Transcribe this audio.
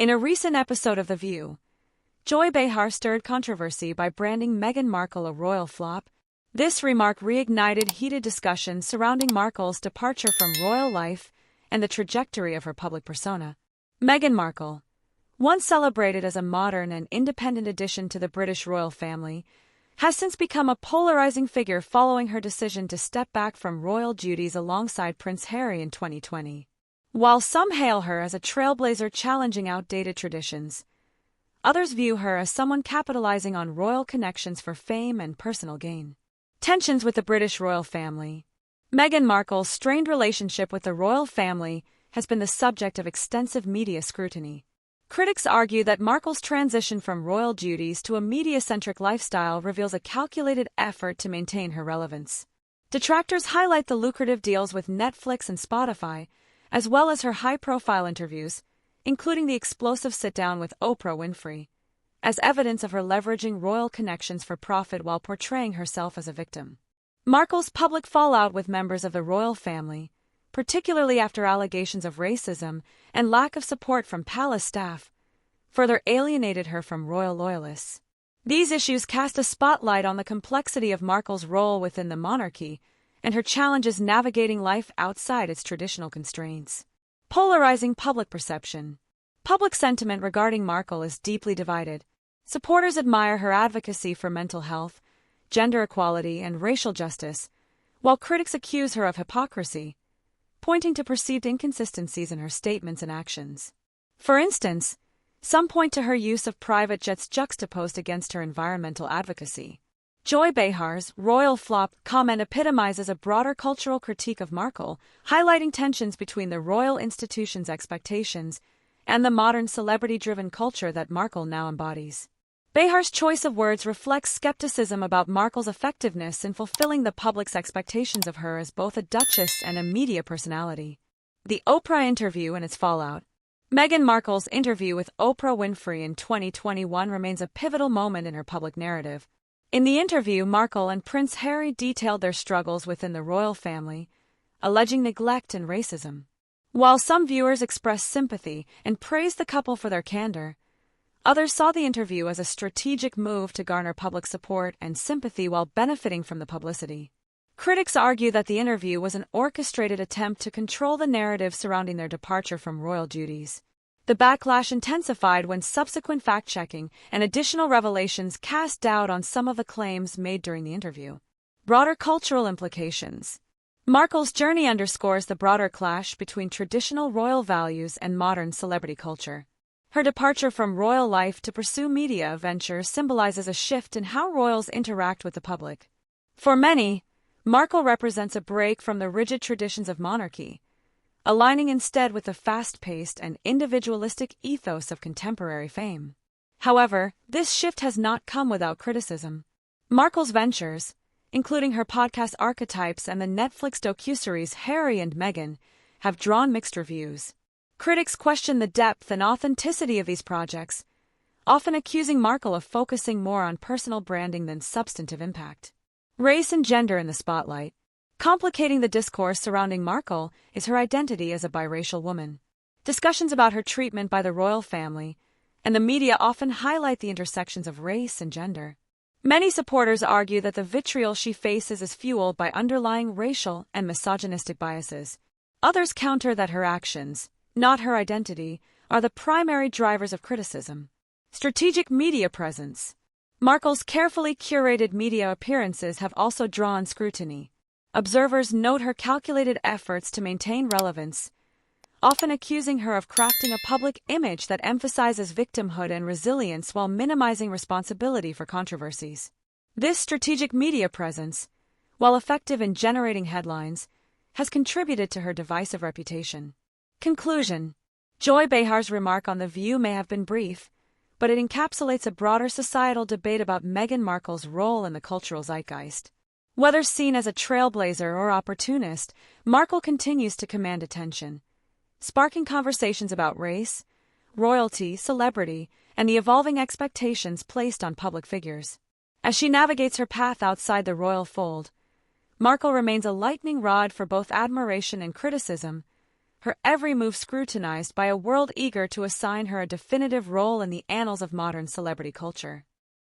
In a recent episode of The View, Joy Behar stirred controversy by branding Meghan Markle a royal flop. This remark reignited heated discussions surrounding Markle's departure from royal life and the trajectory of her public persona. Meghan Markle, once celebrated as a modern and independent addition to the British royal family, has since become a polarizing figure following her decision to step back from royal duties alongside Prince Harry in 2020. While some hail her as a trailblazer challenging outdated traditions, others view her as someone capitalizing on royal connections for fame and personal gain. Tensions with the British royal family. Meghan Markle's strained relationship with the royal family has been the subject of extensive media scrutiny. Critics argue that Markle's transition from royal duties to a media-centric lifestyle reveals a calculated effort to maintain her relevance. Detractors highlight the lucrative deals with Netflix and Spotify, as well as her high-profile interviews, including the explosive sit-down with Oprah Winfrey, as evidence of her leveraging royal connections for profit while portraying herself as a victim. Markle's public fallout with members of the royal family, particularly after allegations of racism and lack of support from palace staff, further alienated her from royal loyalists. These issues cast a spotlight on the complexity of Markle's role within the monarchy and her challenges navigating life outside its traditional constraints. Polarizing public perception. Public sentiment regarding Markle is deeply divided. Supporters admire her advocacy for mental health, gender equality, and racial justice, while critics accuse her of hypocrisy, pointing to perceived inconsistencies in her statements and actions. For instance, some point to her use of private jets juxtaposed against her environmental advocacy. Joy Behar's royal flop comment epitomizes a broader cultural critique of Markle, highlighting tensions between the royal institution's expectations and the modern celebrity-driven culture that Markle now embodies. Behar's choice of words reflects skepticism about Markle's effectiveness in fulfilling the public's expectations of her as both a duchess and a media personality. The Oprah interview and its fallout. Meghan Markle's interview with Oprah Winfrey in 2021 remains a pivotal moment in her public narrative. In the interview, Markle and Prince Harry detailed their struggles within the royal family, alleging neglect and racism. While some viewers expressed sympathy and praised the couple for their candor, others saw the interview as a strategic move to garner public support and sympathy while benefiting from the publicity. Critics argue that the interview was an orchestrated attempt to control the narrative surrounding their departure from royal duties. The backlash intensified when subsequent fact-checking and additional revelations cast doubt on some of the claims made during the interview. Broader cultural implications. Markle's journey underscores the broader clash between traditional royal values and modern celebrity culture. Her departure from royal life to pursue media ventures symbolizes a shift in how royals interact with the public. For many, Markle represents a break from the rigid traditions of monarchy, aligning instead with the fast-paced and individualistic ethos of contemporary fame. However, this shift has not come without criticism. Markle's ventures, including her podcast Archetypes and the Netflix docuseries Harry and Meghan, have drawn mixed reviews. Critics question the depth and authenticity of these projects, often accusing Markle of focusing more on personal branding than substantive impact. Race and gender in the spotlight. Complicating the discourse surrounding Markle is her identity as a biracial woman. Discussions about her treatment by the royal family and the media often highlight the intersections of race and gender. Many supporters argue that the vitriol she faces is fueled by underlying racial and misogynistic biases. Others counter that her actions, not her identity, are the primary drivers of criticism. Strategic media presence. Markle's carefully curated media appearances have also drawn scrutiny. Observers note her calculated efforts to maintain relevance, often accusing her of crafting a public image that emphasizes victimhood and resilience while minimizing responsibility for controversies. This strategic media presence, while effective in generating headlines, has contributed to her divisive reputation. Conclusion. Joy Behar's remark on The View may have been brief, but it encapsulates a broader societal debate about Meghan Markle's role in the cultural zeitgeist. Whether seen as a trailblazer or opportunist, Markle continues to command attention, sparking conversations about race, royalty, celebrity, and the evolving expectations placed on public figures. As she navigates her path outside the royal fold, Markle remains a lightning rod for both admiration and criticism, her every move scrutinized by a world eager to assign her a definitive role in the annals of modern celebrity culture.